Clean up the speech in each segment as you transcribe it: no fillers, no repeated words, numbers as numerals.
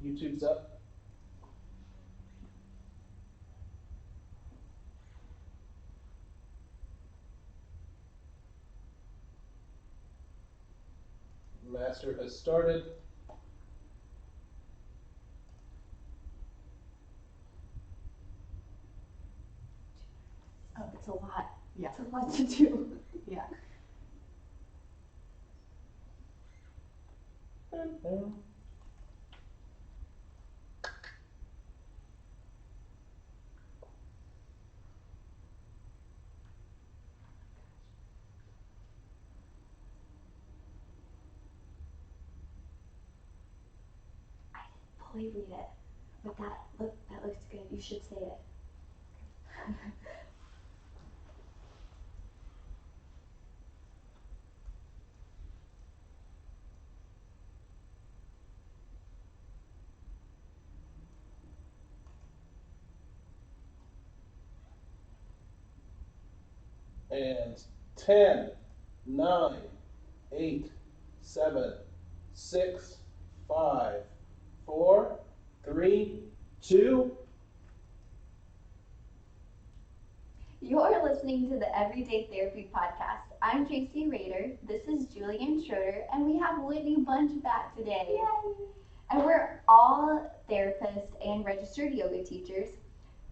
YouTube's up. Master has started. Oh, it's a lot. Yeah. It's a lot to do. Yeah. I didn't fully read it, but that looks good. You should say it. And 10, 9, 8, 7, 6, 5, 4, 3, 2. You're listening to the Everyday Therapy Podcast. I'm JC Rader. This is Julianne Schroeder, and we have Whitney Bunch back today. Yay! And we're all therapists and registered yoga teachers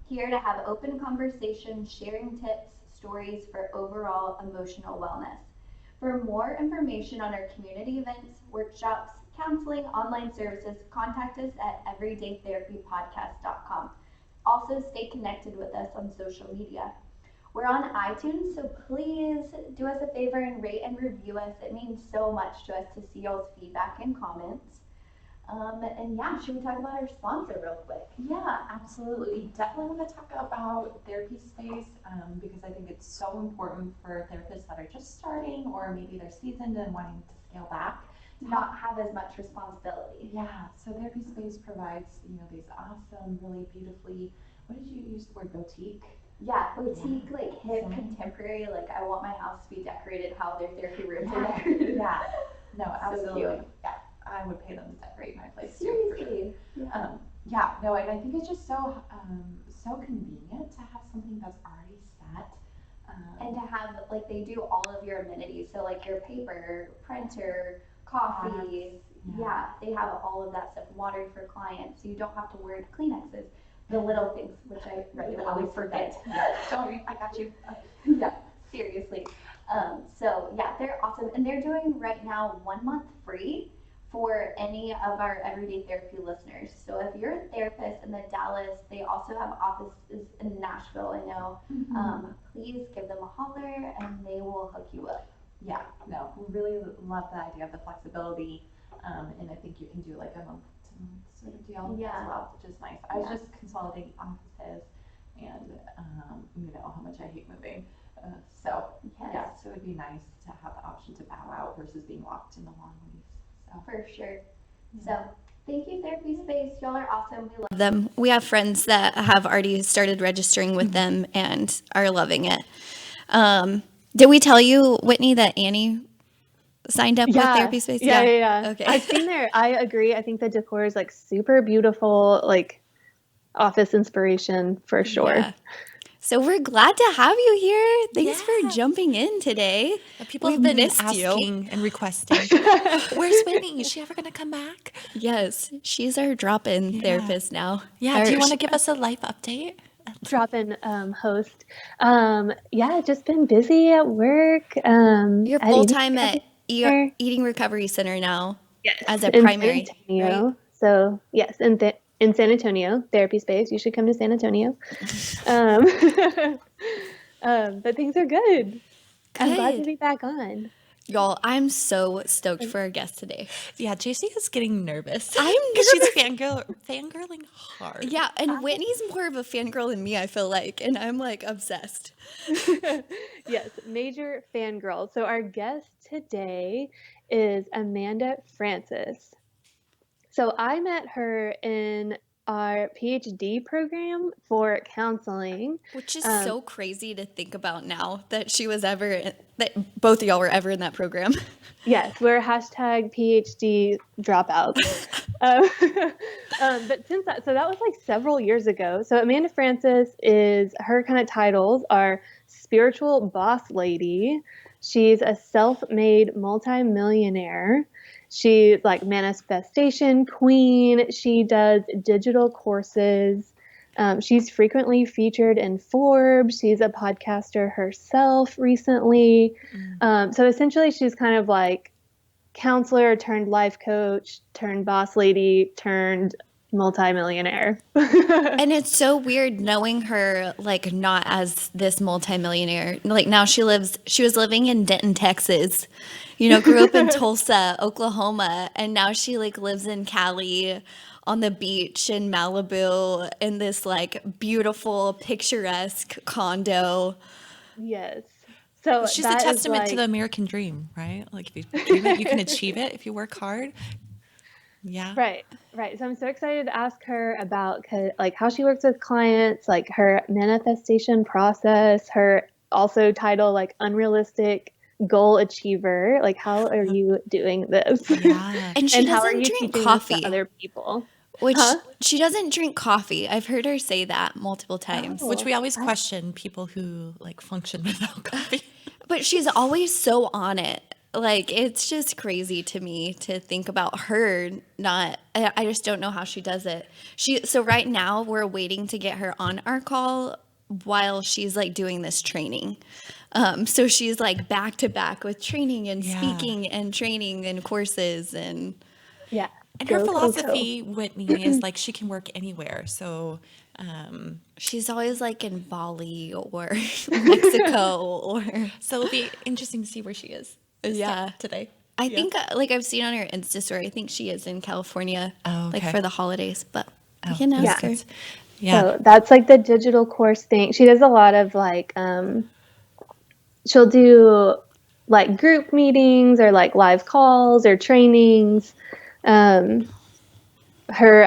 here to have open conversations, sharing tips, stories for overall emotional wellness. For more information on our community events, workshops, counseling, online services, contact us at everydaytherapypodcast.com. Also, stay connected with us on social media. We're on iTunes, so please do us a favor and rate and review us. It means so much to us to see y'all's feedback and comments. And yeah, should we talk about our sponsor real quick? Yeah, absolutely. Definitely want to talk about Therapy Space because I think it's so important for therapists that are just starting or maybe they're seasoned and wanting to scale back. Not have as much responsibility. Yeah, so Therapy Space provides, these awesome, really beautifully, what did you use the word, boutique? Yeah, boutique, like hip, So- contemporary, like I want my house to be decorated how their therapy rooms are decorated. Yeah, no, So absolutely. cute. Yeah, I would pay them to decorate my place too. For sure. Seriously. Yeah. No, and I think it's just so convenient to have something that's already set. And to have, like, they do all of your amenities, so like your paper, printer, coffees, yeah, they have all of that stuff, water for clients, so you don't have to worry, Kleenexes, the little things, which I regularly forget. Yeah, don't worry, I got you. Yeah, seriously. So yeah, they're awesome, and they're doing right now 1 month free for any of our Everyday Therapy listeners. So if you're a therapist in the Dallas, they also have offices in Nashville, I know. Please give them a holler and they will hook you up. Yeah, no, we really love the idea of the flexibility, and I think you can do like a month-to-month sort of deal as well, which is nice. I was just consolidating offices, and you know how much I hate moving. So it would be nice to have the option to bow out versus being locked in the long lease. So for sure. So thank you, Therapy Space. Y'all are awesome. We love them. We have friends that have already started registering with them and are loving it. Did we tell you, Whitney, that Annie signed up with Therapy Space? Yeah. Okay. I've seen there. I agree. I think the decor is like super beautiful, like office inspiration for sure. Yeah. So we're glad to have you here. Thanks for jumping in today. People have been asking and requesting, where's Whitney? Is she ever going to come back? Yes, she's our drop-in therapist now. Yeah, do you want to give us a life update? Drop-in host. Just been busy at work. You're full-time at Eating Recovery Center now. Yes, as a in primary. San Antonio. Right? So yes, in San Antonio, Therapy Space. You should come to San Antonio. But things are good. I'm glad to be back on. Y'all, I'm so stoked for our guest today. Yeah, JC is getting nervous. I'm because she's nervous. fangirling hard. Yeah, and Whitney's more of a fangirl than me, I feel like, and I'm like obsessed. Yes, major fangirl. So our guest today is Amanda Francis. So I met her in our PhD program for counseling. Which is so crazy to think about now that that both of y'all were ever in that program. Yes, we're #PhD dropouts. But since that, so that was like several years ago. So Amanda Francis her kind of titles are spiritual boss lady. She's a self-made multimillionaire. She's like manifestation queen. She does digital courses. She's frequently featured in Forbes. She's a podcaster herself recently. So essentially, she's kind of like counselor turned life coach turned boss lady turned multimillionaire. And it's so weird knowing her like not as this multimillionaire. Like now she was living in Denton, Texas. Grew up in Tulsa, Oklahoma, and now she like lives in Cali on the beach in Malibu in this like beautiful picturesque condo. Yes. So She's a that is testament to like the American dream, right? Like if you dream it, you can achieve it if you work hard. Yeah. right. So I'm so excited to ask her about like how she works with clients, like her manifestation process, her also title like unrealistic goal achiever. Like how are you doing this? Yeah. And she And how are doesn't you drink teaching coffee. this to other people? Which Huh? she doesn't drink coffee. I've heard her say that multiple times. Oh. Which we always question people who like function without coffee. But she's always so on it. Like, it's just crazy to me to think about her not, I just don't know how she does it. So right now we're waiting to get her on our call while she's like doing this training. So she's like back to back with training and speaking and training and courses and. Yeah. And her philosophy, Whitney, is like she can work anywhere. So she's always like in Bali or Mexico or. So it'll be interesting to see where she is. Today. I think like I've seen on her Insta story. I think she is in California, like for the holidays. But we can ask her. Yeah. So that's like the digital course thing. She does a lot of like she'll do like group meetings or like live calls or trainings. I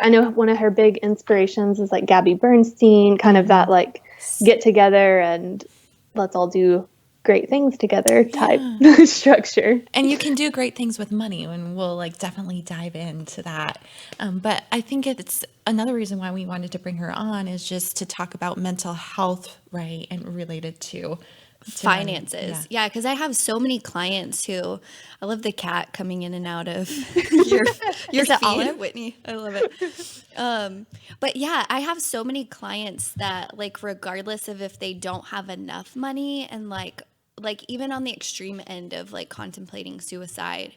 know one of her big inspirations is like Gabby Bernstein, kind of that like get together and let's all do great things together type structure. And you can do great things with money, and we'll like definitely dive into that. But I think it's another reason why we wanted to bring her on is just to talk about mental health, right, and related to finances. Yeah, because I have so many clients who I love the cat coming in and out of your feed, Whitney. I love it. But yeah, I have so many clients that like regardless of if they don't have enough money and like even on the extreme end of like contemplating suicide,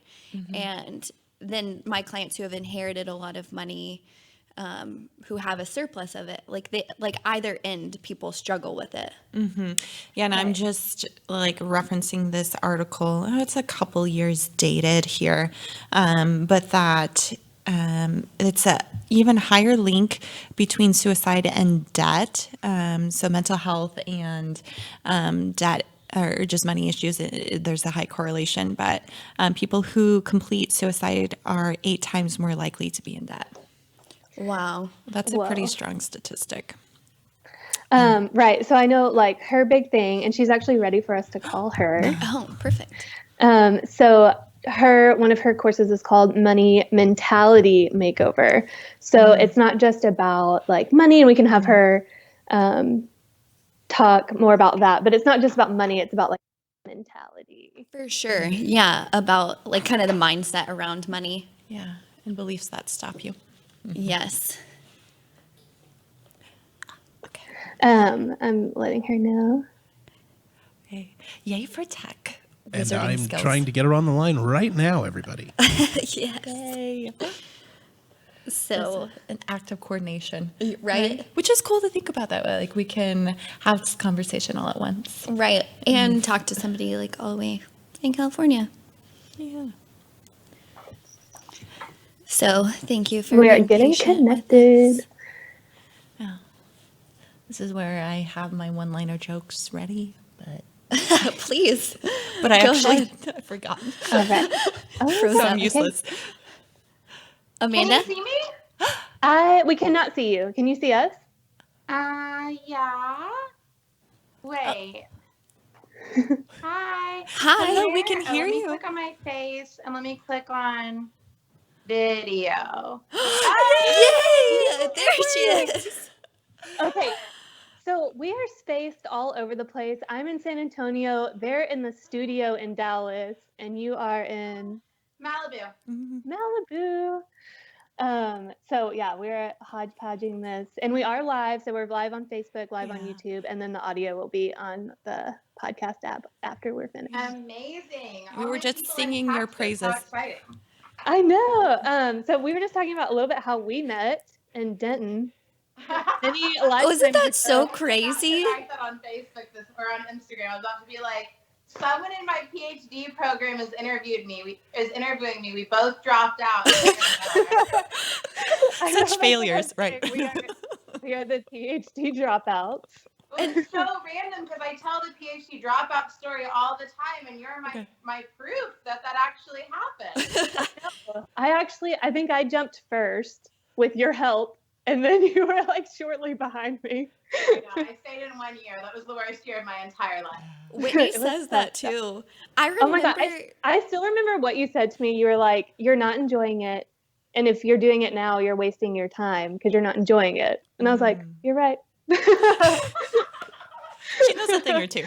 and then my clients who have inherited a lot of money, who have a surplus of it, like either end, people struggle with it. Yeah, and I'm just like referencing this article. Oh, it's a couple years dated here, but that it's a even higher link between suicide and debt. So mental health and debt or just money issues, there's a high correlation. But people who complete suicide are 8 times more likely to be in debt. Wow. That's a pretty strong statistic. Right. So I know like her big thing, and she's actually ready for us to call her. Oh, perfect. So one of her courses is called Money Mentality Makeover. So it's not just about like money, and we can have her talk more about that, but it's not just about money, it's about like mentality. For sure. Yeah, about like kind of the mindset around money. Yeah, and beliefs that stop you. Yes. Okay. I'm letting her know. Okay. Yay for tech. And I'm trying to get her on the line right now, everybody. Yes. Yay. So an act of coordination, right? Which is cool to think about that way. Like we can have this conversation all at once. Right. And talk to somebody like all the way in California. Yeah. So thank you for We are being getting patient connected. with us. Yeah. This is where I have my one-liner jokes ready, but Please. I Go actually ahead. I forgot. All right. Froze So up. I'm useless. Amanda? Can you see me? We cannot see you. Can you see us? Yeah. Wait. Hi. Hello, we can hear Let me you. click on my face and let me click on video. Yay! spaced all over the place. I'm in San Antonio. They're in the studio in Dallas, and you are in Malibu. Malibu. So yeah, we're hodgepodging this, and we are live. So we're live on Facebook, live on YouTube, and then the audio will be on the podcast app after we're finished. Amazing. We were just singing your praises. How exciting. I know. So we were just talking about a little bit how we met in Denton. Wasn't that so crazy? I said on Facebook or on Instagram, I was about to be like, someone in my PhD program has interviewing me. We both dropped out. Such failures, right? We are the PhD dropouts. Well, it's so random because I tell the PhD dropout story all the time, and you're my proof that actually happened. I think I jumped first with your help, and then you were like shortly behind me. Yeah, I stayed in 1 year. That was the worst year of my entire life. Whitney says that too. I remember. Oh my God, I still remember what you said to me. You were like, "You're not enjoying it, and if you're doing it now, you're wasting your time because you're not enjoying it." And I was like, "You're right." She knows a thing or two.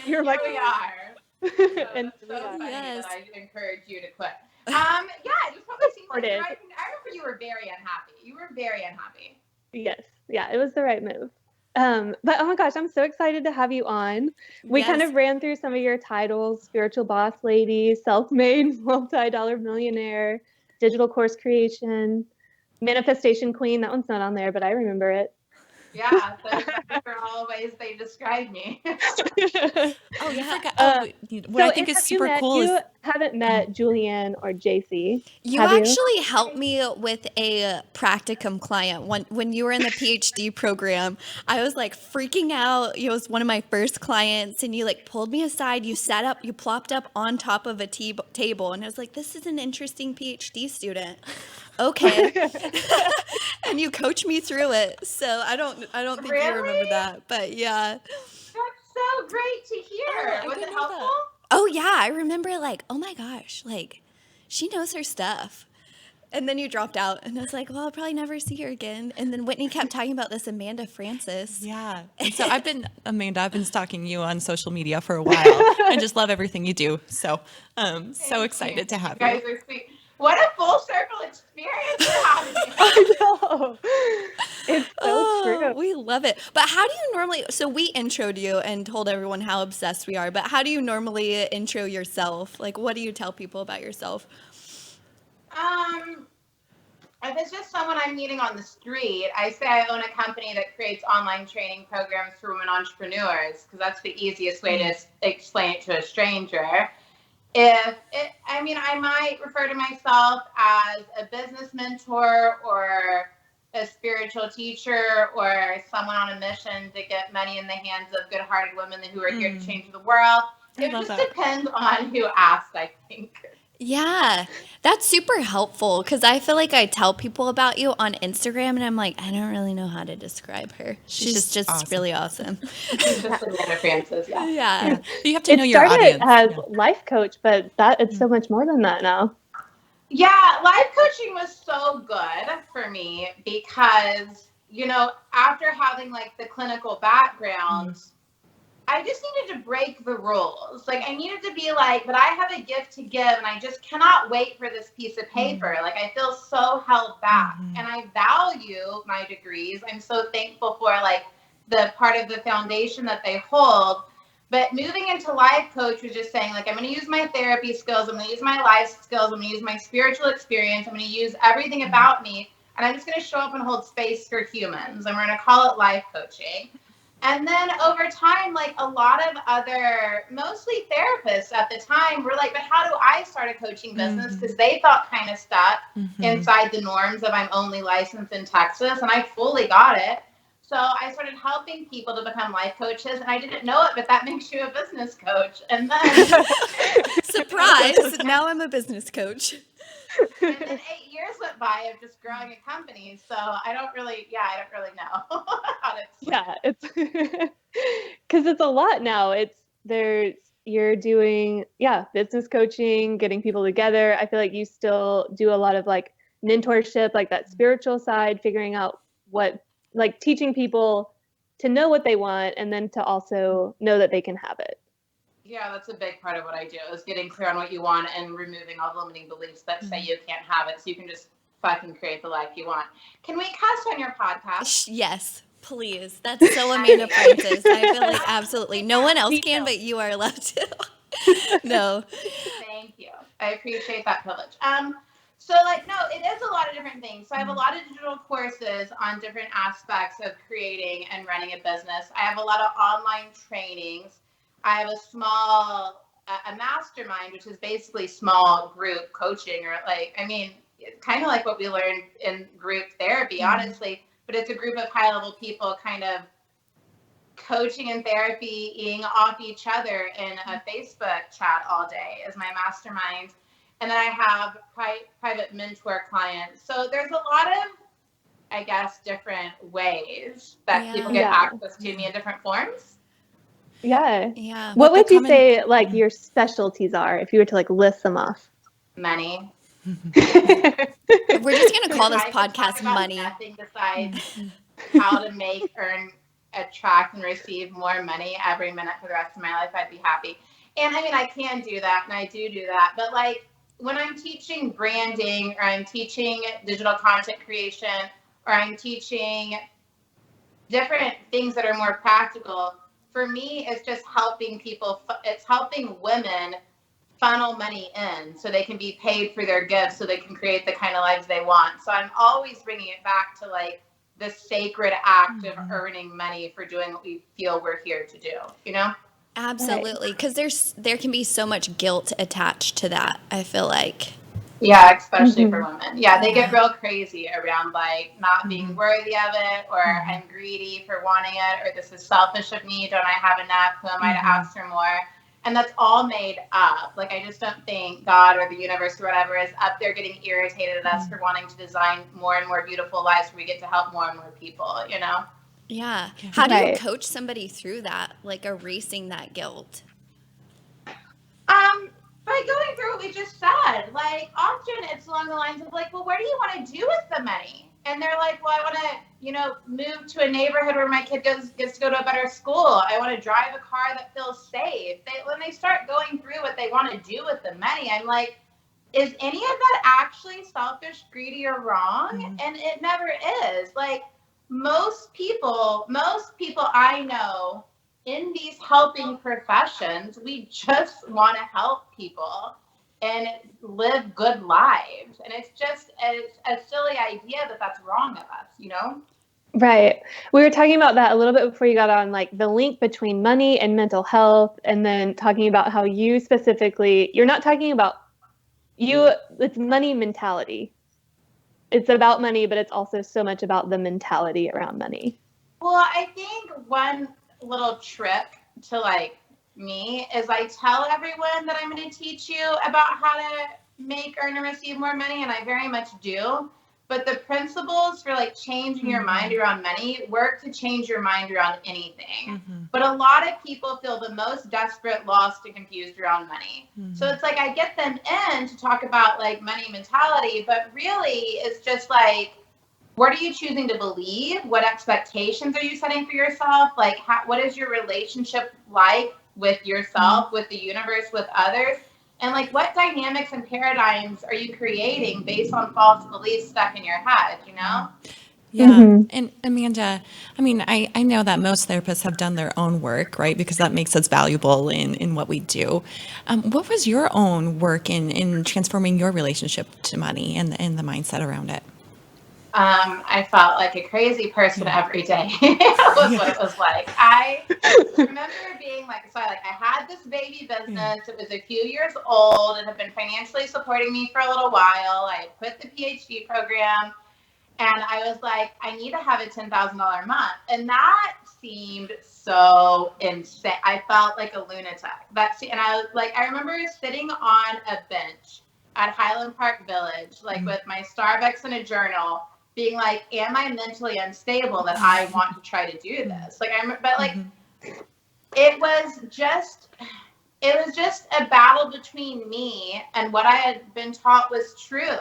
You're like, we are. And so funny yes. that I encourage you to quit. Yeah, it just probably seems like I remember you were very unhappy. You were very unhappy. Yes, yeah, it was the right move. But oh my gosh, I'm so excited to have you on. We kind of ran through some of your titles: spiritual boss lady, self-made multi-dollar millionaire, digital course creation, manifestation queen. That one's not on there, but I remember it. Yeah, those are all ways they describe me. Oh, you forgot. What I think is super cool you haven't met Julianne or JC. You actually helped me with a practicum client when you were in the PhD program. I was like freaking out. It was one of my first clients, and you like pulled me aside. You sat up, you plopped up on top of a table, and I was like, "This is an interesting PhD student." Okay. And you coached me through it. So I don't think you remember that, but yeah. That's so great to hear. Was it helpful? Oh yeah, I remember like, oh my gosh, like she knows her stuff. And then you dropped out, and I was like, well, I'll probably never see her again. And then Whitney kept talking about this Amanda Francis. Yeah. And so I've been stalking you on social media for a while. I just love everything you do. So so excited to have you. You guys are sweet. What a full circle experience you're having. I know. It's so true. We love it. But how do you normally, so we introed you and told everyone how obsessed we are, but how do you normally intro yourself? Like, what do you tell people about yourself? If it's just someone I'm meeting on the street, I say I own a company that creates online training programs for women entrepreneurs, because that's the easiest way to explain it to a stranger. I might refer to myself as a business mentor or a spiritual teacher or someone on a mission to get money in the hands of good-hearted women who are here to change the world. It just depends on who asked, I think. Yeah, that's super helpful because I feel like I tell people about you on Instagram and I'm like, I don't really know how to describe her. She's just awesome. Really awesome. She's just Amanda Francis, yeah. You have to know your audience. It started as life coach, but it's so much more than that now. Yeah, life coaching was so good for me because, after having like the clinical background, I just needed to break the rules. Like I needed to be like, but I have a gift to give and I just cannot wait for this piece of paper. Like I feel so held back and I value my degrees. I'm so thankful for like the part of the foundation that they hold. But moving into life coach was just saying like, I'm going to use my therapy skills. I'm going to use my life skills. I'm going to use my spiritual experience. I'm going to use everything about me. And I'm just going to show up and hold space for humans. And we're going to call it life coaching. And then over time, like a lot of other, mostly therapists at the time were like, but how do I start a coaching business? Because they felt kind of stuck inside the norms of I'm only licensed in Texas. And I fully got it. So I started helping people to become life coaches. And I didn't know it, but that makes you a business coach. And then surprise, now I'm a business coach. And then 8 years went by of just growing a company. So I don't really know how to explain. Yeah, it's because it's a lot now. You're doing, business coaching, getting people together. I feel like you still do a lot of like mentorship, like that spiritual side, figuring out what, like teaching people to know what they want and then to also know that they can have it. Yeah, that's a big part of what I do, is getting clear on what you want and removing all the limiting beliefs that say you can't have it, so you can just fucking create the life you want. Can we cuss on your podcast? Yes, please. That's so Amanda Francis. I feel like absolutely no one else can, but you are allowed to. No. Thank you. I appreciate that privilege. So like, no, it is a lot of different things. So I have a lot of digital courses on different aspects of creating and running a business. I have a lot of online trainings. I have a small, a mastermind, which is basically small group coaching, or like, I mean, kind of like what we learned in group therapy, honestly, but it's a group of high level people kind of coaching and therapying off each other in a Facebook chat all day is my mastermind. And then I have private mentor clients. So there's a lot of, I guess, different ways that people get access to me in different forms. Yeah. Yeah. What would you say like your specialties are if you were to like list them off? Money. We're just gonna call this podcast money. Nothing besides how to earn, attract, and receive more money every minute for the rest of my life. I'd be happy. And I mean, I can do that, and I do that. But like when I'm teaching branding, or I'm teaching digital content creation, or I'm teaching different things that are more practical, for me, it's just helping people. It's helping women funnel money in so they can be paid for their gifts, so they can create the kind of lives they want. So I'm always bringing it back to like the sacred act of earning money for doing what we feel we're here to do, you know? Absolutely, because there can be so much guilt attached to that, I feel like. Yeah, especially for women. Yeah, they get real crazy around like not being worthy of it, or I'm greedy for wanting it, or this is selfish of me, don't I have enough, who am I to ask for more? And that's all made up. Like, I just don't think God or the universe or whatever is up there getting irritated at us for wanting to design more and more beautiful lives where we get to help more and more people, you know? Yeah. How do you coach somebody through that, like erasing that guilt? By going through what we just said. Like, often it's along the lines of like, well, what do you want to do with the money? And they're like, well, I want to, move to a neighborhood where my kid gets to go to a better school. I want to drive a car that feels safe. When they start going through what they want to do with the money, I'm like, is any of that actually selfish, greedy, or wrong? And it never is. Like, most people I know in these helping professions, we just want to help people and live good lives. And it's a silly idea that that's wrong of us, you know? Right. We were talking about that a little bit before you got on, like the link between money and mental health, and then talking about how you specifically, you're not talking about it's money mentality. It's about money, but it's also so much about the mentality around money. Well, I think one little trick to like me is I tell everyone that I'm going to teach you about how to make, earn, and receive more money, and I very much do. But the principles for like changing your mind around money work to change your mind around anything. But a lot of people feel the most desperate, lost, and confused around money. So it's like I get them in to talk about like money mentality, but really it's just like, what are you choosing to believe? What expectations are you setting for yourself? Like, what is your relationship like with yourself, with the universe, with others? And like, what dynamics and paradigms are you creating based on false beliefs stuck in your head, you know? Yeah. And Amanda, I mean, I know that most therapists have done their own work, right? Because that makes us valuable in what we do. What was your own work in transforming your relationship to money and the mindset around it? I felt like a crazy person every day. Was what it was like. I remember being like, I had this baby business. It was a few years old. It had been financially supporting me for a little while. I had quit the PhD program, and I was like, I need to have a $10,000 a month. And that seemed so insane. I felt like a lunatic. And I was like, I remember sitting on a bench at Highland Park Village, like with my Starbucks and a journal, being like, am I mentally unstable that I want to try to do this? Like, it was just a battle between me and what I had been taught was true.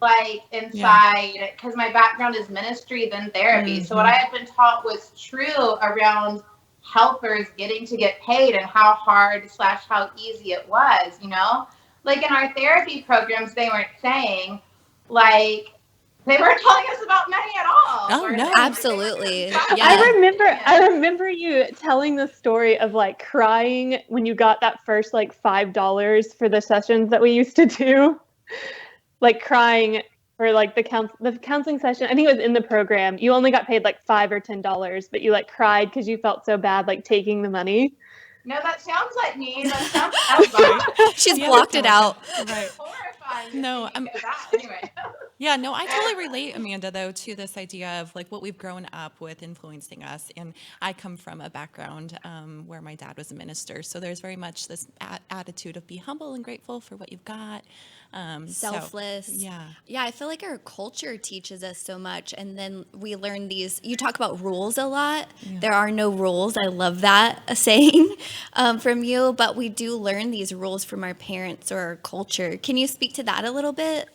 like inside, because my background is ministry than therapy. So what I had been taught was true around helpers getting to get paid and how hard / how easy it was, you know? Like in our therapy programs, they weren't saying, like, they weren't telling us about money at all. Oh, were no. they? Absolutely. Yeah. I remember you telling the story of like crying when you got that first like $5 for the sessions that we used to do. Like crying for like the counseling session. I think it was in the program. You only got paid like $5 or $10, but you like cried because you felt so bad like taking the money. No, that sounds like me. That sounds outside. She's blocked it out. Right. Horrifying. No, Anyway. Yeah, no, I totally relate, Amanda, though, to this idea of like what we've grown up with influencing us. And I come from a background where my dad was a minister. So there's very much this attitude of be humble and grateful for what you've got. Selfless. Yeah. Yeah, I feel like our culture teaches us so much. And then we learn these, you talk about rules a lot. Yeah. There are no rules. I love that saying from you. But we do learn these rules from our parents or our culture. Can you speak to that a little bit?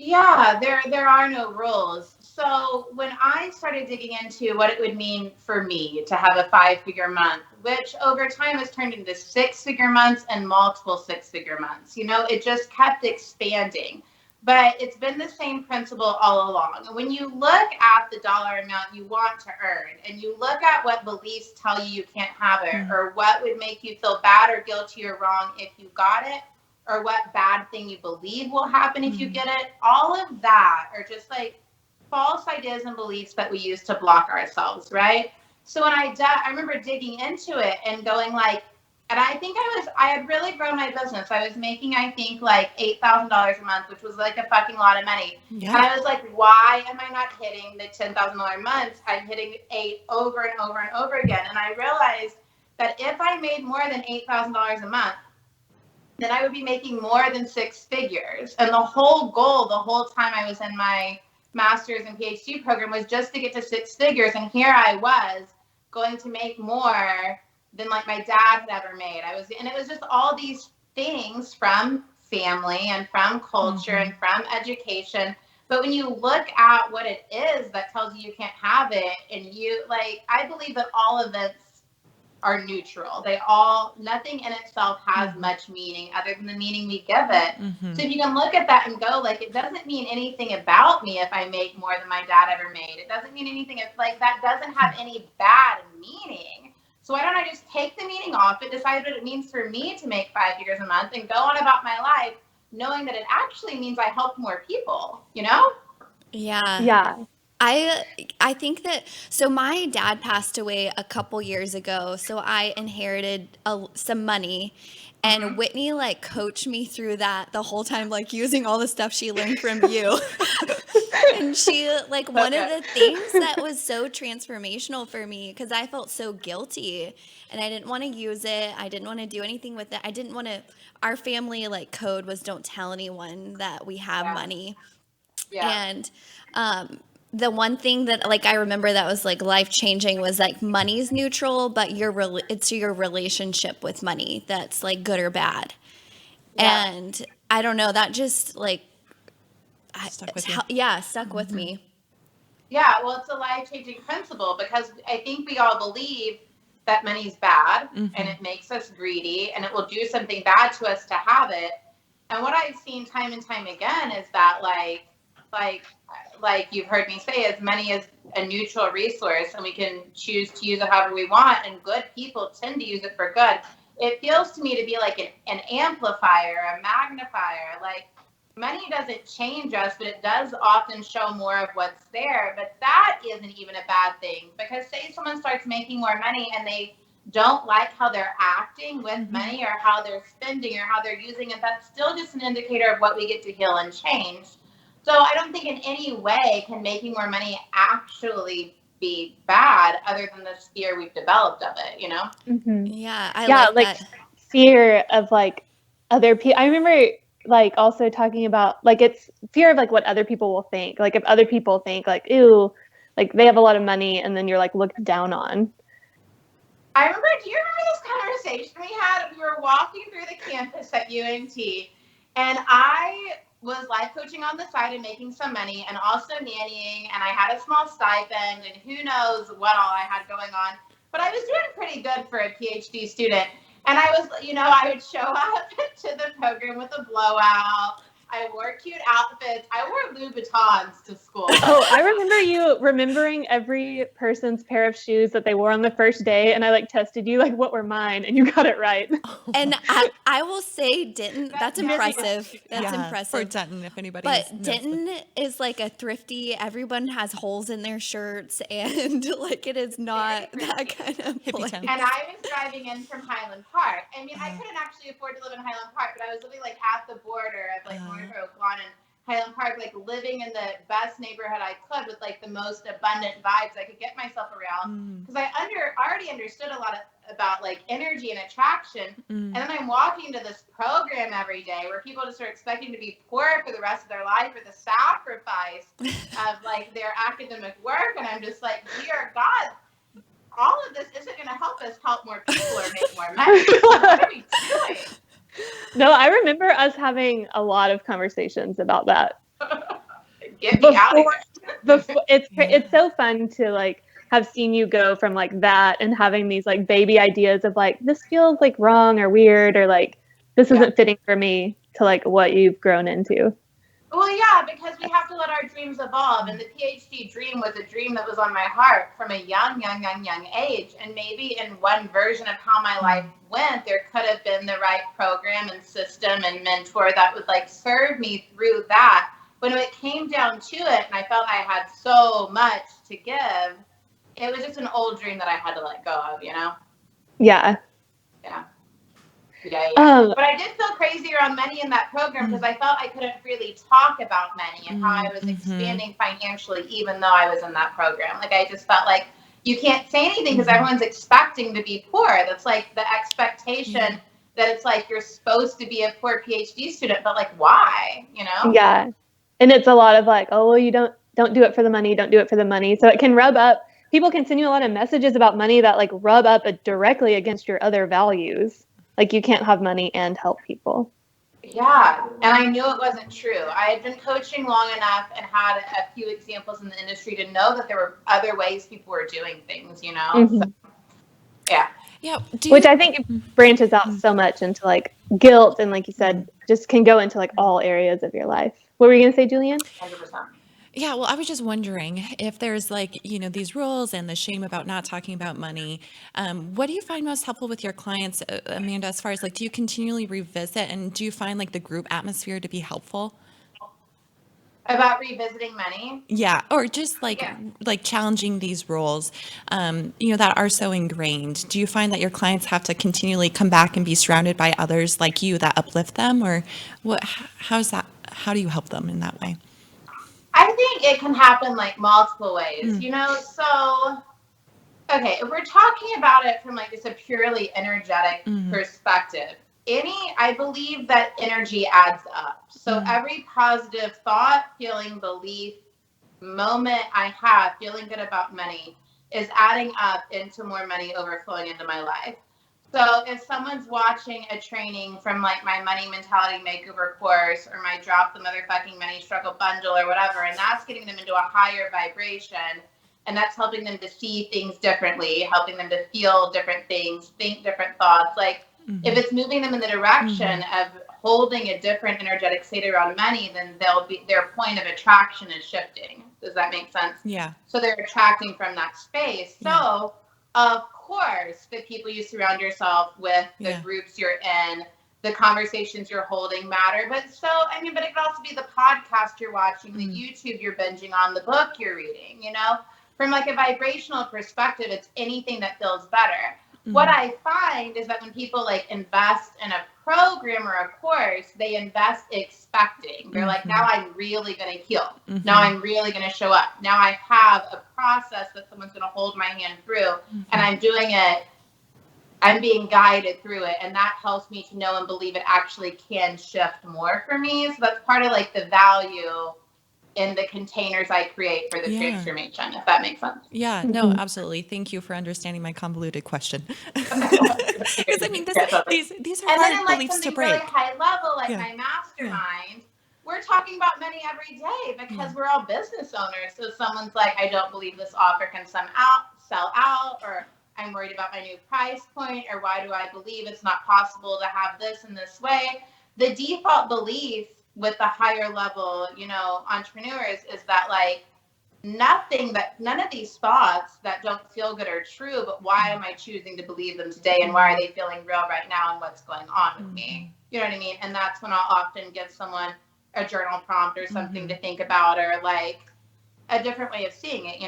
Yeah, there are no rules. So when I started digging into what it would mean for me to have a 5-figure month, which over time has turned into 6-figure months and multiple 6-figure months, you know, it just kept expanding. But it's been the same principle all along. When you look at the dollar amount you want to earn and you look at what beliefs tell you can't have it, or what would make you feel bad or guilty or wrong if you got it, or what bad thing you believe will happen if you get it, all of that are just like false ideas and beliefs that we use to block ourselves, right? So when I remember digging into it and going like, and I think I had really grown my business. I was making, I think, like $8,000 a month, which was like a fucking lot of money. Yeah. And I was like, why am I not hitting the $10,000 months? I'm hitting 8 over and over and over again. And I realized that if I made more than $8,000 a month, then I would be making more than 6 figures. And the whole goal, the whole time I was in my master's and PhD program, was just to get to 6 figures. And here I was going to make more than like my dad had ever made. And it was just all these things from family and from culture and from education. But when you look at what it is that tells you can't have it, and you like, I believe that all events are neutral. Nothing in itself has much meaning other than the meaning we give it. So if you can look at that and go like, it doesn't mean anything about me if I make more than my dad ever made. It doesn't mean anything if like that doesn't have any bad meaning. So why don't I just take the meaning off and decide what it means for me to make 5 figures a month and go on about my life knowing that it actually means I helped more people, you know? Yeah. Yeah. I think that, so my dad passed away a couple years ago, so I inherited some money, and Whitney like coached me through that the whole time, like using all the stuff she learned from you. And she like, one of the things that was so transformational for me, because I felt so guilty and I didn't want to use it. I didn't want to do anything with it. I didn't want to, our family like code was don't tell anyone that we have money. Yeah. And the one thing that like I remember that was like life changing was like money's neutral, but it's your relationship with money that's like good or bad. Yeah. And I don't know, that just like stuck with me. Yeah, well, it's a life changing principle because I think we all believe that money's bad and it makes us greedy and it will do something bad to us to have it. And what I've seen time and time again is that like you've heard me say, is money is a neutral resource and we can choose to use it however we want, and good people tend to use it for good. It feels to me to be like an amplifier, a magnifier. Like money doesn't change us, but it does often show more of what's there. But that isn't even a bad thing, because say someone starts making more money and they don't like how they're acting with money or how they're spending or how they're using it, that's still just an indicator of what we get to heal and change. So I don't think in any way can making more money actually be bad, other than this fear we've developed of it, you know? Yeah, I like that. Fear of like other people. I remember like also talking about like it's fear of like what other people will think. Like if other people think like, ew, like they have a lot of money, and then you're like looked down on. Do you remember this conversation we had? We were walking through the campus at UNT, and I was life coaching on the side and making some money and also nannying, and I had a small stipend and who knows what all I had going on. But I was doing pretty good for a PhD student. And I was, I would show up to the program with a blowout. I wore cute outfits. I wore Louboutins to school. Oh, I remember you remembering every person's pair of shoes that they wore on the first day, and I like tested you like what were mine, and you got it right. And I will say Denton, that's impressive. That's impressive. For Denton, if anybody But Denton is like a thrifty, everyone has holes in their shirts, and like it is not that kind of place. town. And I was driving in from Highland Park. I mean, I couldn't actually afford to live in Highland Park, but I was living like at the border of like Norfolk, Lawn, and Highland Park, like living in the best neighborhood I could with like the most abundant vibes I could get myself around. Because I already understood a lot about like energy and attraction. And then I'm walking to this program every day where people just are expecting to be poor for the rest of their life for the sacrifice of like their academic work. And I'm just like, dear God, all of this isn't going to help us help more people or make more money. What are we doing? No, I remember us having a lot of conversations about that. Get me out of here. It's so fun to like have seen you go from like that and having these like baby ideas of like this feels like wrong or weird or like this isn't fitting for me to like what you've grown into. Well, yeah, because we have to let our dreams evolve. And the PhD dream was a dream that was on my heart from a young age. And maybe in one version of how my life went, there could have been the right program and system and mentor that would like serve me through that. When it came down to it, and I felt I had so much to give, it was just an old dream that I had to let go of, Yeah. But I did feel crazy around money in that program because I felt I couldn't really talk about money and how I was expanding financially, even though I was in that program. Like, I just felt like you can't say anything because everyone's expecting to be poor. That's like the expectation that it's like you're supposed to be a poor PhD student, but like, why, Yeah. And it's a lot of like, oh, well, you don't do it for the money. Don't do it for the money. So it can rub up. People can send you a lot of messages about money that like rub up directly against your other values. Like you can't have money and help people. Yeah. And I knew it wasn't true. I had been coaching long enough and had a few examples in the industry to know that there were other ways people were doing things, So, yeah. Yeah. Which I think branches out so much into like guilt and like you said, just can go into like all areas of your life. What were you going to say, Julian? 100%. Yeah, well, I was just wondering if there's like, these rules and the shame about not talking about money. What do you find most helpful with your clients, Amanda, as far as like, do you continually revisit and do you find like the group atmosphere to be helpful? About revisiting money? Yeah, or just like challenging these rules, that are so ingrained. Do you find that your clients have to continually come back and be surrounded by others like you that uplift them, or what? How's that? How do you help them in that way? I think it can happen like multiple ways, So, okay, if we're talking about it from like just a purely energetic perspective, I believe that energy adds up. So every positive thought, feeling, belief, moment I have feeling good about money is adding up into more money overflowing into my life. So if someone's watching a training from like my money mentality makeover course or my drop the motherfucking money struggle bundle or whatever, and that's getting them into a higher vibration, and that's helping them to see things differently, helping them to feel different things, think different thoughts. Like if it's moving them in the direction of holding a different energetic state around money, then their point of attraction is shifting. Does that make sense? Yeah. So they're attracting from that space. So of course, the people you surround yourself with, the groups you're in, the conversations you're holding matter. But it could also be the podcast you're watching, the YouTube you're binging on, the book you're reading, From like a vibrational perspective, it's anything that feels better. What I find is that when people like invest in a program or a course, they invest expecting. They're like, now I'm really going to heal. Now I'm really going to show up. Now I have a process that someone's going to hold my hand through, and I'm doing it. I'm being guided through it, and that helps me to know and believe it actually can shift more for me. So that's part of like the value in the containers I create for the transformation, if that makes sense. Yeah, no, absolutely. Thank you for understanding my convoluted question. Because these are and hard then like beliefs to something break. really high level, like my mastermind, we're talking about money every day because we're all business owners. So someone's like, I don't believe this offer can sell out, or I'm worried about my new price point, or why do I believe it's not possible to have this in this way? The default belief with the higher level, entrepreneurs is that like none of these thoughts that don't feel good are true, but why am I choosing to believe them today, and why are they feeling real right now, and what's going on with me? You know what I mean? And that's when I'll often give someone a journal prompt or something to think about, or like a different way of seeing it,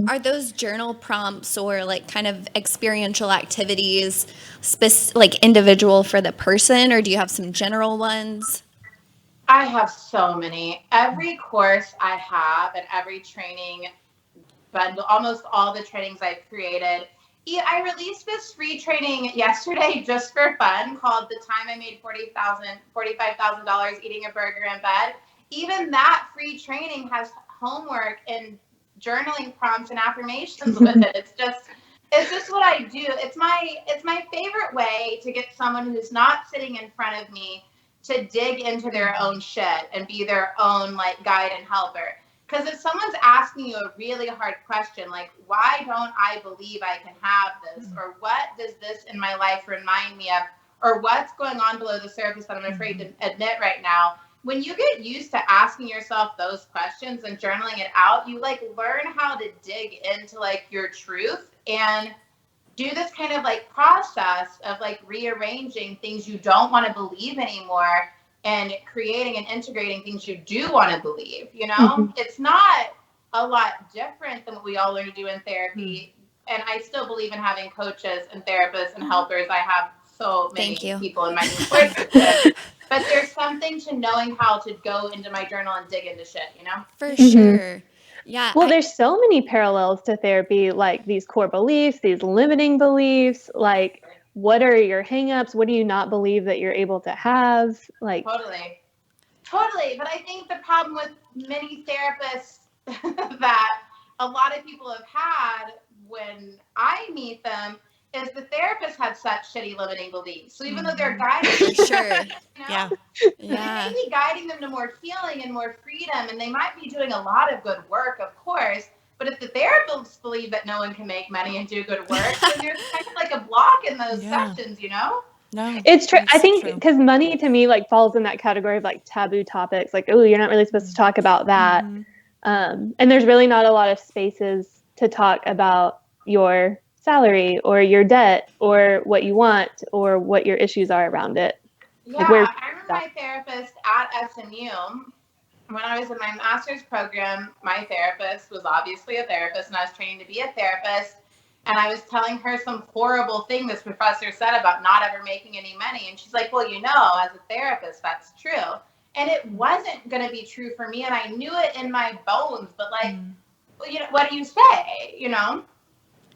Are those journal prompts or like kind of experiential activities like individual for the person, or do you have some general ones? I have so many. Every course I have and every training bundle, almost all the trainings I've created. I released this free training yesterday just for fun called The Time I Made $45,000 Eating a Burger in Bed. Even that free training has homework and journaling prompts and affirmations with it. It's just what I do. It's my favorite way to get someone who's not sitting in front of me to dig into their own shit and be their own like guide and helper. Because if someone's asking you a really hard question, like, why don't I believe I can have this? Or what does this in my life remind me of? Or what's going on below the surface that I'm afraid to admit right now? When you get used to asking yourself those questions and journaling it out, you like learn how to dig into like your truth and do this kind of like process of like rearranging things you don't want to believe anymore and creating and integrating things you do want to believe. It's not a lot different than what we all learn to do in therapy. And I still believe in having coaches and therapists and helpers. I have so many people in my courses with. But there's something to knowing how to go into my journal and dig into shit, For sure. Yeah. Well, there's so many parallels to therapy, like these core beliefs, these limiting beliefs, like what are your hangups? What do you not believe that you're able to have? Like Totally. But I think the problem with many therapists that a lot of people have had when I meet them is the therapists have such shitty limiting beliefs. So even though they're guiding For sure. Yeah. They may be guiding them to more healing and more freedom, and they might be doing a lot of good work, of course. But if the therapists believe that no one can make money and do good work, then there's kind of like a block in those sessions, No, it's true. I think true. because money to me like falls in that category of like taboo topics, like, oh, you're not really supposed to talk about that. And there's really not a lot of spaces to talk about your salary or your debt or what you want or what your issues are around it. Yeah, like I remember my therapist at SMU. When I was in my master's program, my therapist was obviously a therapist, and I was training to be a therapist. And I was telling her some horrible thing this professor said about not ever making any money. And she's like, well, as a therapist, that's true. And it wasn't going to be true for me. And I knew it in my bones. But like, what do you say,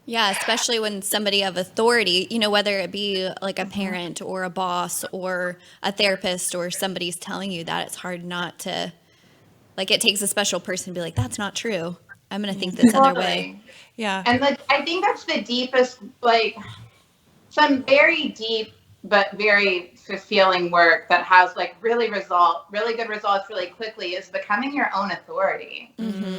Yeah, especially when somebody of authority, whether it be like a parent or a boss or a therapist or somebody's telling you that, it's hard not to, like, it takes a special person to be like, that's not true. I'm going to think this other way. Yeah. And like, I think that's the deepest, like, some very deep but very fulfilling work that has like really good results really quickly is becoming your own authority.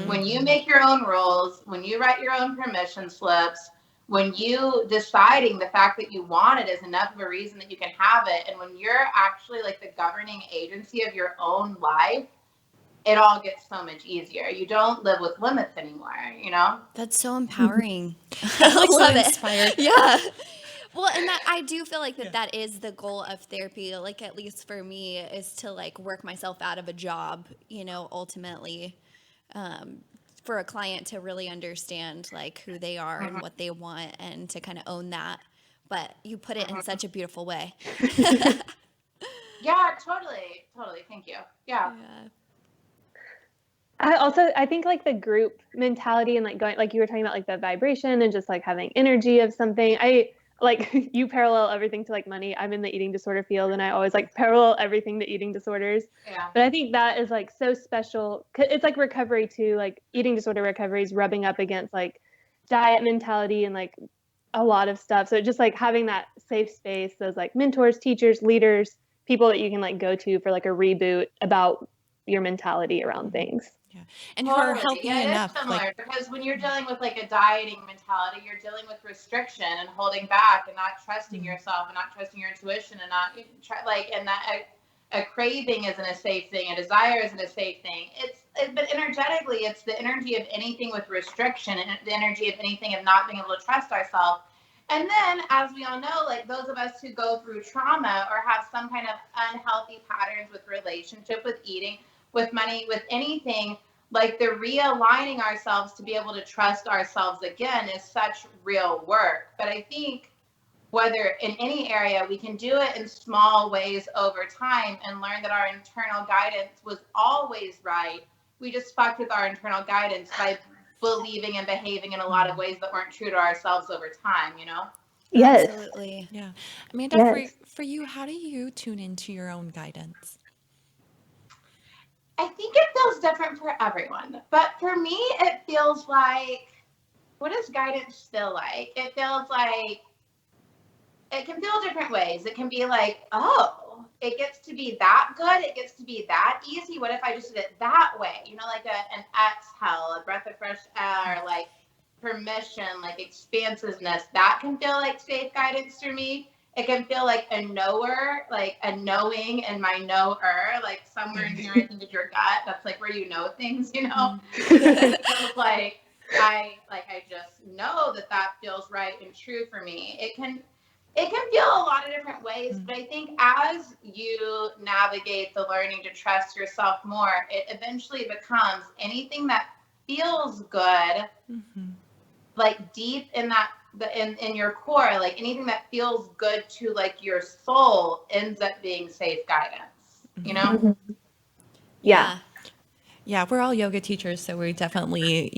When you make your own rules, when you write your own permission slips, when you deciding the fact that you want it is enough of a reason that you can have it, and when you're actually like the governing agency of your own life, it all gets so much easier. You don't live with limits anymore, That's so empowering. I'm like Love so it. inspired. Yeah. Well, and that I do feel like that is the goal of therapy, like at least for me, is to like work myself out of a job, ultimately, for a client to really understand like who they are and what they want and to kind of own that. But you put it in such a beautiful way. Yeah, totally. Thank you. Yeah. I think like the group mentality and like going, like you were talking about like the vibration and just like having energy of something. I like you parallel everything to like money. I'm in the eating disorder field and I always like parallel everything to eating disorders. Yeah. But I think that is like so special. It's like recovery too, like eating disorder recovery is rubbing up against like diet mentality and like a lot of stuff. So just like having that safe space, those like mentors, teachers, leaders, people that you can like go to for like a reboot about your mentality around things. Yeah. And for Totally. healthy Yeah, it is enough, similar like, because when you're dealing with like a dieting mentality, you're dealing with restriction and holding back and not trusting yourself and not trusting your intuition and not try like and that a craving isn't a safe thing, a desire isn't a safe thing. But energetically, it's the energy of anything with restriction and the energy of anything of not being able to trust ourselves. And then, as we all know, like those of us who go through trauma or have some kind of unhealthy patterns with relationship, with eating, with money, with anything, like the realigning ourselves to be able to trust ourselves again is such real work. But I think whether in any area, we can do it in small ways over time and learn that our internal guidance was always right. We just fucked with our internal guidance by believing and behaving in a lot of ways that weren't true to ourselves over time, you know? Yes. Absolutely. yeah. Amanda, Yes. for you, how do you tune into your own guidance? I think it feels different for everyone. But for me, it feels like, what does guidance feel like? It feels like it can feel different ways. It can be like, oh, it gets to be that good. It gets to be that easy. What if I just did it that way? You know, like an exhale, a breath of fresh air, like permission, like expansiveness. That can feel like safe guidance for me. It can feel like a knower, like a knowing and my knower, like somewhere in here, I think is your gut. That's like where you know things, you know? It feels like I just know that feels right and true for me. It can feel a lot of different ways, but I think as you navigate the learning to trust yourself more, it eventually becomes anything that feels good, like deep in that in your core, like anything that feels good to like your soul ends up being safe guidance, you know? Yeah. Yeah, we're all yoga teachers, so we definitely,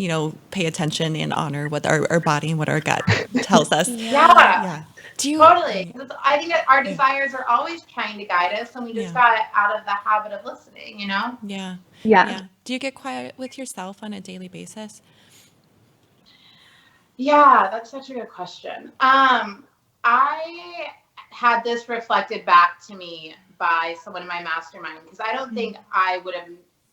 pay attention and honor what our body and what our gut tells us. Yeah. Yeah. Do you? Totally. 'Cause I think that our desires are always trying to guide us, and we just Yeah. got out of the habit of listening, you know? Yeah. Yeah. Yeah. Do you get quiet with yourself on a daily basis? Yeah, that's such a good question. I had this reflected back to me by someone in my mastermind because I don't think I would have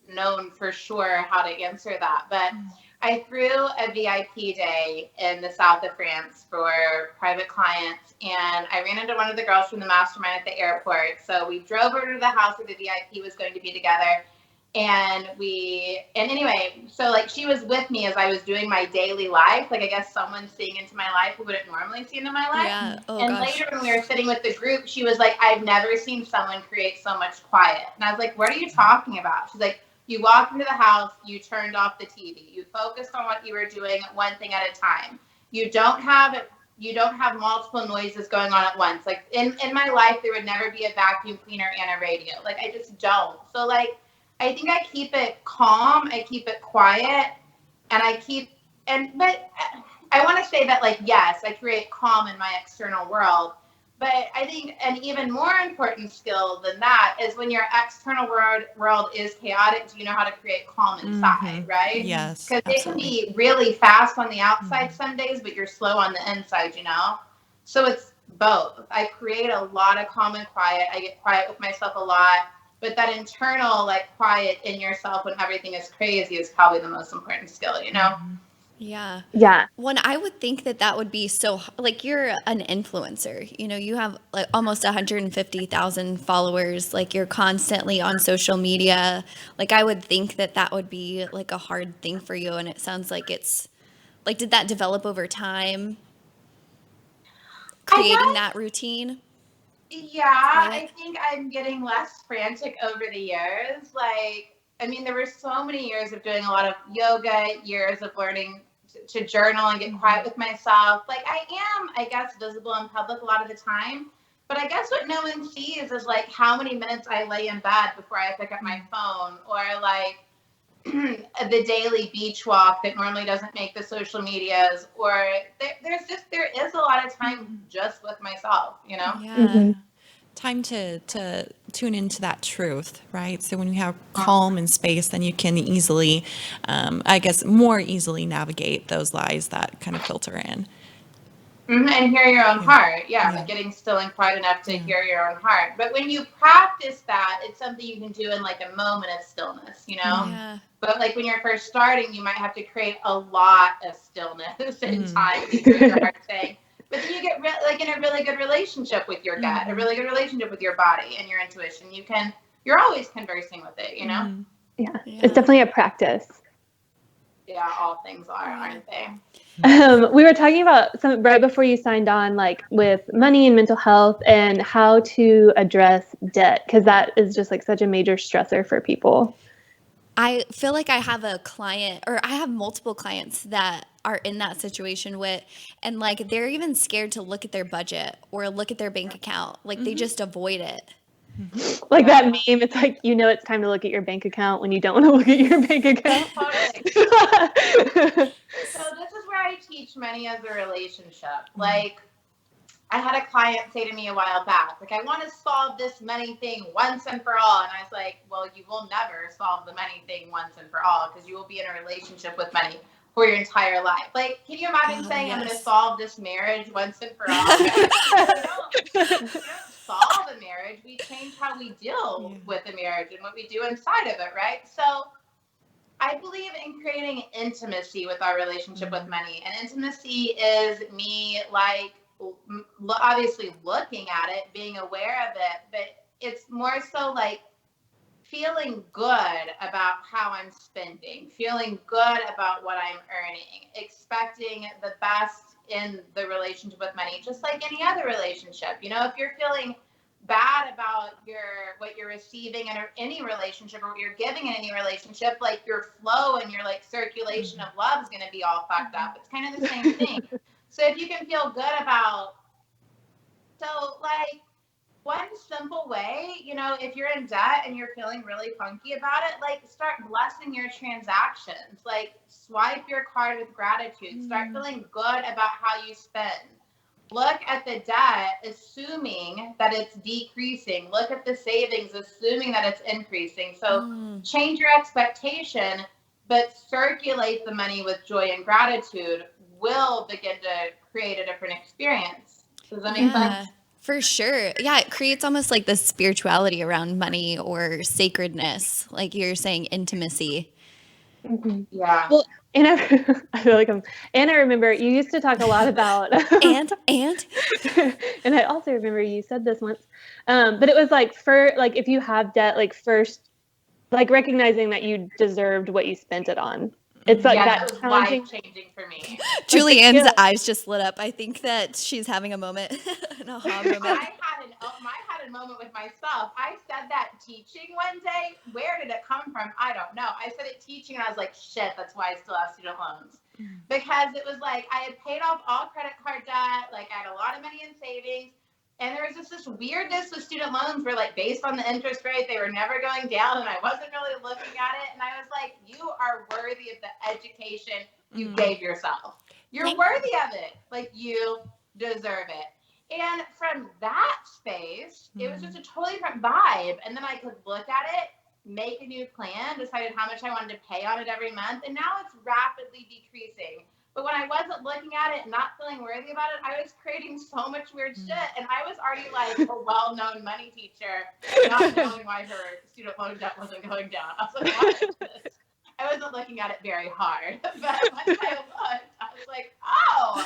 known for sure how to answer that. But I threw a VIP day in the south of France for private clients, and I ran into one of the girls from the mastermind at the airport. So we drove over to the house where the VIP was going to be together. And anyway, so like she was with me as I was doing my daily life. Like I guess someone seeing into my life who wouldn't normally see into my life. Yeah. Oh, And gosh. later when we were sitting with the group, she was like, I've never seen someone create so much quiet. And I was like, what are you talking about? She's like, you walked into the house, you turned off the TV, you focused on what you were doing, one thing at a time. You don't have multiple noises going on at once. Like in my life, there would never be a vacuum cleaner and a radio. Like I just don't. So like, I think I keep it calm, I keep it quiet, and but I want to say that like, yes, I create calm in my external world, but I think an even more important skill than that is when your external world is chaotic, do you know how to create calm inside, right? Yes, Because it can absolutely. be really fast on the outside some days, but you're slow on the inside, you know? So it's both. I create a lot of calm and quiet. I get quiet with myself a lot. But that internal, like, quiet in yourself when everything is crazy is probably the most important skill, you know? Yeah. Yeah. When I would think that would be so, like, you're an influencer, you have like almost 150,000 followers, like you're constantly on social media. Like I would think that would be like a hard thing for you. And it sounds like it's like, did that develop over time, creating that routine? Yeah, Quiet? I think I'm getting less frantic over the years. Like, I mean, there were so many years of doing a lot of yoga, years of learning to journal and get quiet with myself. Like, I guess, visible in public a lot of the time. But I guess what no one sees is like how many minutes I lay in bed before I pick up my phone, or like the daily beach walk that normally doesn't make the social medias, or there is a lot of time just with myself, you know? Yeah. Time to tune into that truth, right? So when you have calm and space, then you can easily, I guess, more easily navigate those lies that kind of filter in. And hear your own heart. Yeah, like getting still and quiet enough to hear your own heart. But when you practice that, it's something you can do in like a moment of stillness, you know? Yeah. But like when you're first starting, you might have to create a lot of stillness and time to hear your heart saying. But then you get like in a really good relationship with your gut, a really good relationship with your body and your intuition. You're always conversing with it, you know? Yeah. It's definitely a practice. Yeah, all things are, aren't they? We were talking about some right before you signed on, like with money and mental health and how to address debt, because that is just like such a major stressor for people. I feel like I have a client, or I have multiple clients that are in that situation with, and like they're even scared to look at their budget or look at their bank account. Like they just avoid it. Like that meme, it's like, it's time to look at your bank account when you don't want to look at your bank account. So this is where I teach money as a relationship. Like I had a client say to me a while back, like, I want to solve this money thing once and for all. And I was like, well, you will never solve the money thing once and for all, because you will be in a relationship with money for your entire life. Like, can you imagine saying, I'm going to solve this marriage once and for all? we don't solve a marriage. We change how we deal with the marriage and what we do inside of it, right? So I believe in creating intimacy with our relationship with money. And intimacy is me, like, obviously looking at it, being aware of it, but it's more so like feeling good about how I'm spending, feeling good about what I'm earning, expecting the best in the relationship with money, just like any other relationship. If you're feeling bad about what you're receiving in any relationship, or what you're giving in any relationship, like your flow and your like circulation of love is going to be all fucked up. It's kind of the same thing. So if you can feel good about, like, one simple way, if you're in debt and you're feeling really funky about it, like, start blessing your transactions. Like, swipe your card with gratitude. Start feeling good about how you spend. Look at the debt, assuming that it's decreasing. Look at the savings, assuming that it's increasing. So change your expectation, but circulate the money with joy and gratitude will begin to create a different experience. Does that make sense? For sure. Yeah, it creates almost like this spirituality around money or sacredness, like you're saying, intimacy. Yeah. Well, and I feel like and I remember you used to talk a lot about and and I also remember you said this once, but it was like if you have debt, like first, like recognizing that you deserved what you spent it on. It's like that was life-changing for me. Julianne's eyes just lit up. I think that she's having a moment, an aha moment. I had a moment with myself. I said that teaching one day. Where did it come from? I don't know. I said it teaching, and I was like, shit, that's why I still have student loans. Because it was like I had paid off all credit card debt. Like I had a lot of money in savings. And there was just this weirdness with student loans where, like, based on the interest rate, they were never going down, and I wasn't really looking at it. And I was like, you are worthy of the education you gave yourself. You're worthy of it. Like, you deserve it. And from that space, it was just a totally different vibe. And then I could look at it, make a new plan, decided how much I wanted to pay on it every month, and now it's rapidly decreasing. But when I wasn't looking at it, not feeling worthy about it, I was creating so much weird shit. And I was already like a well-known money teacher, not knowing why her student loan debt wasn't going down. I was like, what is this? I wasn't looking at it very hard. But once I looked, I was like, oh.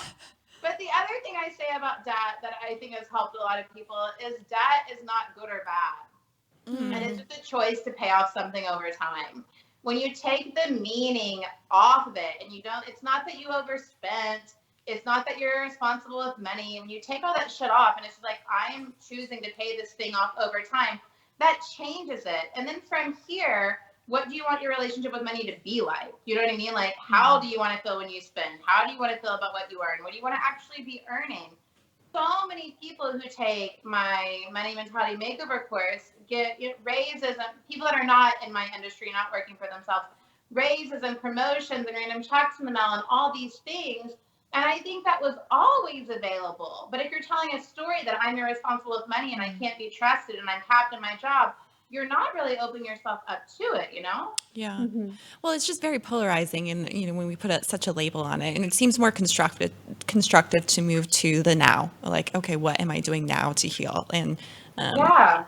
But the other thing I say about debt that I think has helped a lot of people is debt is not good or bad. And it's just a choice to pay off something over time. When you take the meaning off of it and it's not that you overspent, it's not that you're responsible with money. When you take all that shit off and it's like, I'm choosing to pay this thing off over time, that changes it. And then from here, what do you want your relationship with money to be like? You know what I mean? Like, how do you want to feel when you spend? How do you want to feel about what you earn? What do you want to actually be earning? So many people who take my Money Mentality Makeover course get raises, and people that are not in my industry, not working for themselves, raises and promotions and random checks in the mail and all these things. And I think that was always available. But if you're telling a story that I'm irresponsible with money and I can't be trusted and I'm capped in my job, you're not really opening yourself up to it, you know? Yeah. Mm-hmm. Well, it's just very polarizing, and when we put such a label on it, and it seems more constructive to move to the now. Like, okay, what am I doing now to heal? And Yeah.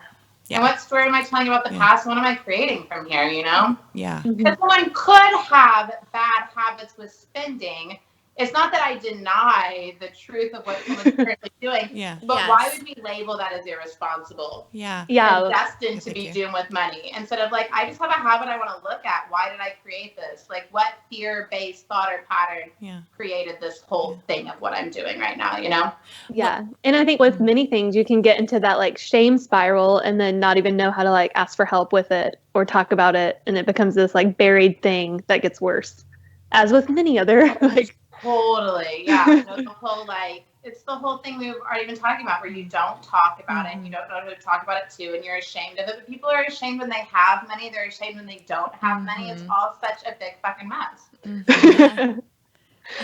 yeah. And what story am I telling about the past? What am I creating from here, you know? Yeah. Because someone could have bad habits with spending. It's not that I deny the truth of what someone's currently doing, Yeah. but why would we label that as irresponsible? Yeah. And destined to be doing with money, instead of like, I just have a habit I want to look at. Why did I create this? Like, what fear-based thought or pattern created this whole thing of what I'm doing right now, you know? Yeah. And I think with many things, you can get into that like shame spiral and then not even know how to like ask for help with it or talk about it. And it becomes this like buried thing that gets worse, as with many other like. Totally. Yeah. So the whole like, it's the whole thing we've already been talking about, where you don't talk about it and you don't know who to talk about it to, and you're ashamed of it. But people are ashamed when they have money. They're ashamed when they don't have money. It's all such a big fucking mess.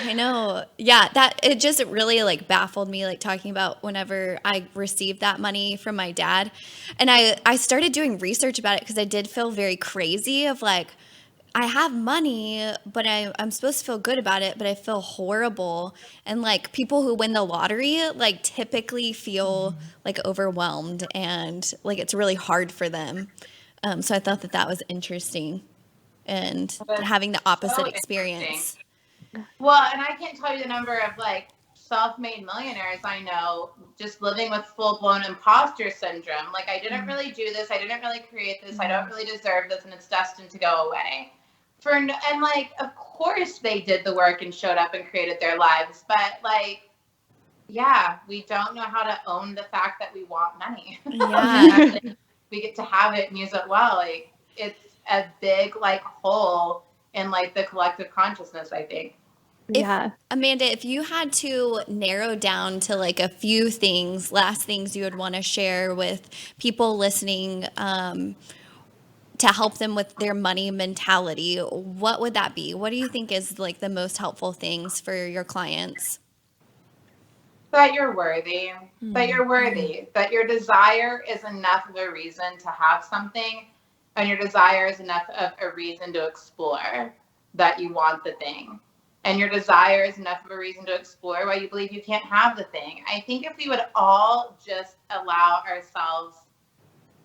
I know. Yeah, that it just really like baffled me, like talking about whenever I received that money from my dad. And I started doing research about it because I did feel very crazy of like, I have money, but I'm supposed to feel good about it, but I feel horrible. And like people who win the lottery, like typically feel like overwhelmed and like it's really hard for them. So I thought that was interesting and having the opposite experience. Well, and I can't tell you the number of like self-made millionaires I know just living with full-blown imposter syndrome. Like, I didn't really do this. I didn't really create this. I don't really deserve this, and it's destined to go away. And like, of course they did the work and showed up and created their lives, but like, yeah, we don't know how to own the fact that we want money. Yeah. We get to have it and use it well. Like, it's a big like hole in like the collective consciousness, I think. Amanda, if you had to narrow down to like a few things, last things you would want to share with people listening, to help them with their money mentality, what would that be? What do you think is like the most helpful things for your clients? That you're worthy, that you're worthy, that your desire is enough of a reason to have something, and your desire is enough of a reason to explore that you want the thing. And your desire is enough of a reason to explore why you believe you can't have the thing. I think if we would all just allow ourselves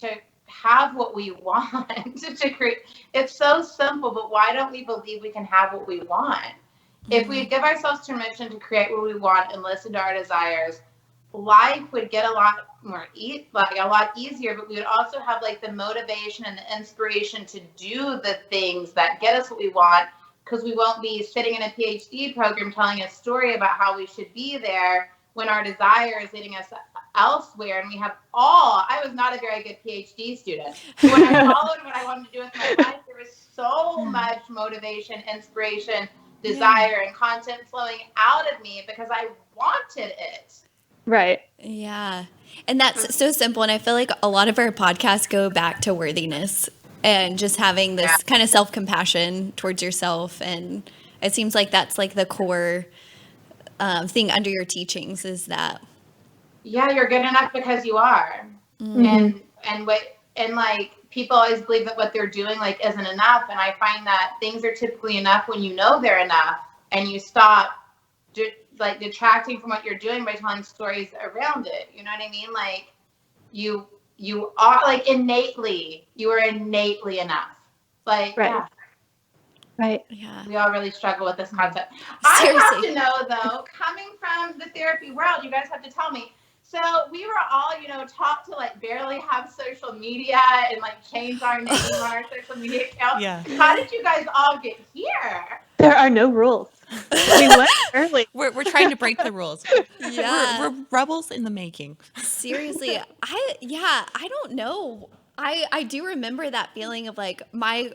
to have what we want, to create, it's so simple, but why don't we believe we can have what we want? If we give ourselves permission to create what we want and listen to our desires, life would get a lot easier, but we would also have like the motivation and the inspiration to do the things that get us what we want, because we won't be sitting in a PhD program telling a story about how we should be there when our desire is leading us elsewhere. And I was not a very good PhD student. But when I followed what I wanted to do with my life, there was so much motivation, inspiration, desire, and content flowing out of me because I wanted it. Right. Yeah. And that's so simple. And I feel like a lot of our podcasts go back to worthiness and just having this kind of self-compassion towards yourself. And it seems like that's like the core thing under your teachings is that. Yeah, you're good enough because you are. And like, people always believe that what they're doing like isn't enough. And I find that things are typically enough when you know they're enough and you stop detracting from what you're doing by telling stories around it. You know what I mean? Like, you are like you are innately enough. Like, Right. Yeah. We all really struggle with this concept. Seriously. I have to know though, coming from the therapy world, you guys have to tell me. So we were all, taught to like barely have social media and like change our name on our social media accounts. Yeah. How did you guys all get here? There are no rules. We went early. We're trying to break the rules. Yeah. We're rebels in the making. Seriously. I don't know. I do remember that feeling of like my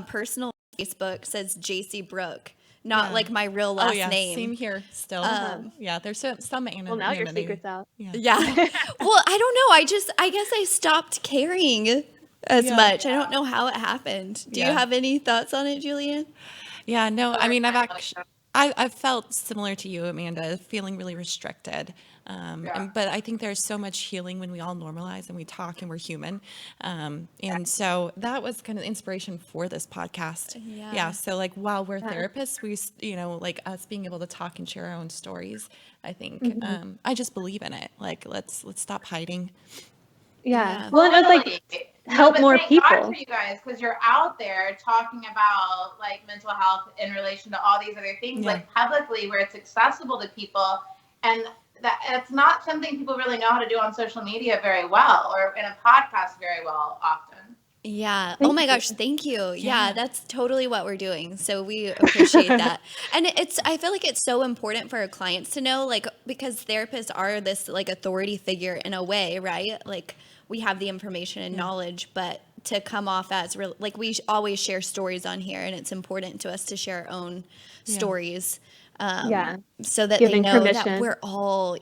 personal Facebook says JC Brooke, not like my real last name. Same here still. There's some anonymity. Well, now your secret's out. Yeah. Well, I don't know. I guess I stopped caring as much. I don't know how it happened. Do you have any thoughts on it, Julianne? Yeah, no, I mean, I've felt similar to you, Amanda, feeling really restricted. Yeah. But I think there's so much healing when we all normalize and we talk and we're human. And so that was kind of inspiration for this podcast. Yeah. So like while we're therapists, like us being able to talk and share our own stories, I think I just believe in it. Like let's stop hiding. Yeah. Well, and it was like Totally. help but more thank God people. for you guys, because you're out there talking about like mental health in relation to all these other things, Yeah. like publicly, where it's accessible to people, and that it's not something people really know how to do on social media very well, or in a podcast very well often. Yeah. Thank Oh my you. gosh. Thank you. Yeah, Yeah. that's totally what we're doing. So we appreciate that. And I feel like it's so important for our clients to know, like, because therapists are this like authority figure in a way, right? Like we have the information and knowledge, but to come off as real, like always share stories on here, and it's important to us to share our own stories. Yeah. So that Giving they know permission. that we're all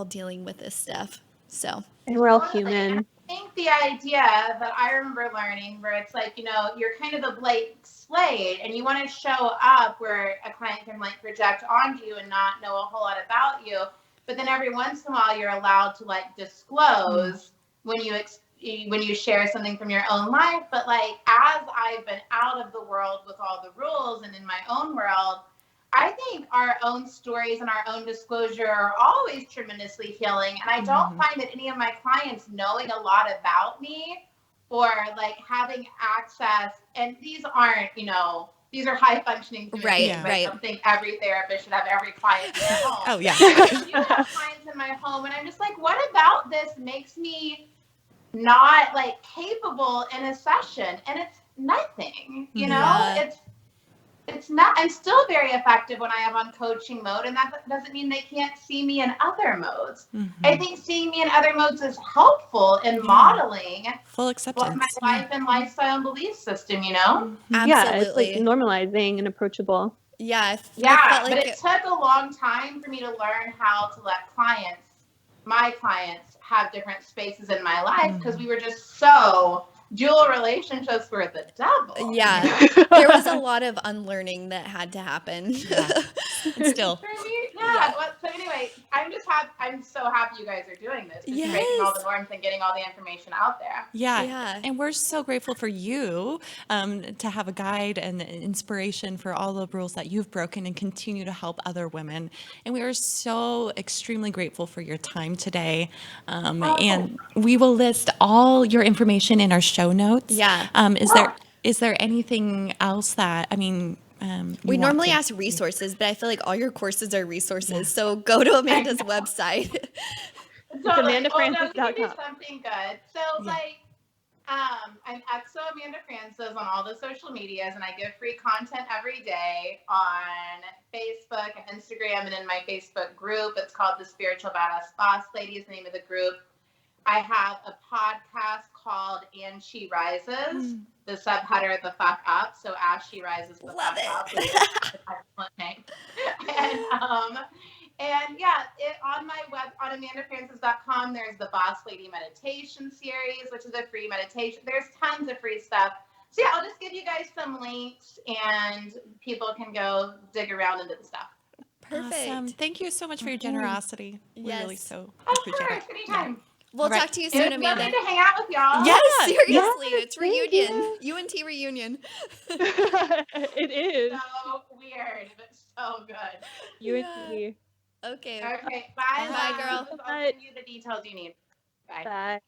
dealing with this stuff. So And we're all Totally. human. And I think the idea that I remember learning, where it's like, you're kind of a blank slate, and you want to show up where a client can like project onto you and not know a whole lot about you, but then every once in a while you're allowed to like disclose when you share something from your own life. But like as I've been out of the world with all the rules and in my own world, I think our own stories and our own disclosure are always tremendously healing. And I don't find that any of my clients knowing a lot about me or like having access, and these aren't, these are high functioning human Right, beings. right. I don't think every therapist should have every client in their home. Oh yeah. I do have clients in my home, and I'm just like, what about this makes me not like capable in a session? And it's nothing, Yeah. it's not. I'm still very effective when I am on coaching mode, and that doesn't mean they can't see me in other modes. I think seeing me in other modes is helpful in modeling Full what acceptance. my life and lifestyle and belief system, Yeah, it's like Absolutely. normalizing and approachable. Yeah. I Yeah, felt but like it took a long time for me to learn how to let my clients, have different spaces in my life, because we were just so dual relationships were the devil. Yeah, there was a lot of unlearning that had to happen. And still. For me, yeah. So anyway, I'm so happy you guys are doing this, just breaking all the norms and getting all the information out there. Yeah. Yeah. And we're so grateful for you to have a guide and inspiration for all the rules that you've broken and continue to help other women. And we are so extremely grateful for your time today. And we will list all your information in our show notes. Yeah. Is there anything else that, We normally ask resources, but I feel like all your courses are resources. So go to Amanda's website. Totally. AmandaFrancis.com. Oh, no, we can do something good. So I'm Exo Amanda Francis on all the social medias, and I give free content every day on Facebook and Instagram, and in my Facebook group. It's called the Spiritual Badass Boss Lady is the name of the group. I have a podcast called And She Rises. The subheader, The Fuck Up. So As She Rises, The Fuck Up. Which is an excellent name. And yeah, on my web, on AmandaFrancis.com, there's the Boss Lady Meditation Series, which is a free meditation. There's tons of free stuff. So yeah, I'll just give you guys some links, and people can go dig around into the stuff. Perfect. Awesome. Thank you so much for your generosity. We really Yes. so Of appreciate course, it. anytime. We'll All right. talk to you soon, It's Amanda. lovely to hang out with y'all. Yes, seriously. Yes, It's thank reunion. you. UNT reunion. It is. So weird, but so good. UNT. Okay. Okay, bye, Bye, love. girl. I'll send you the details you need. Bye. Bye.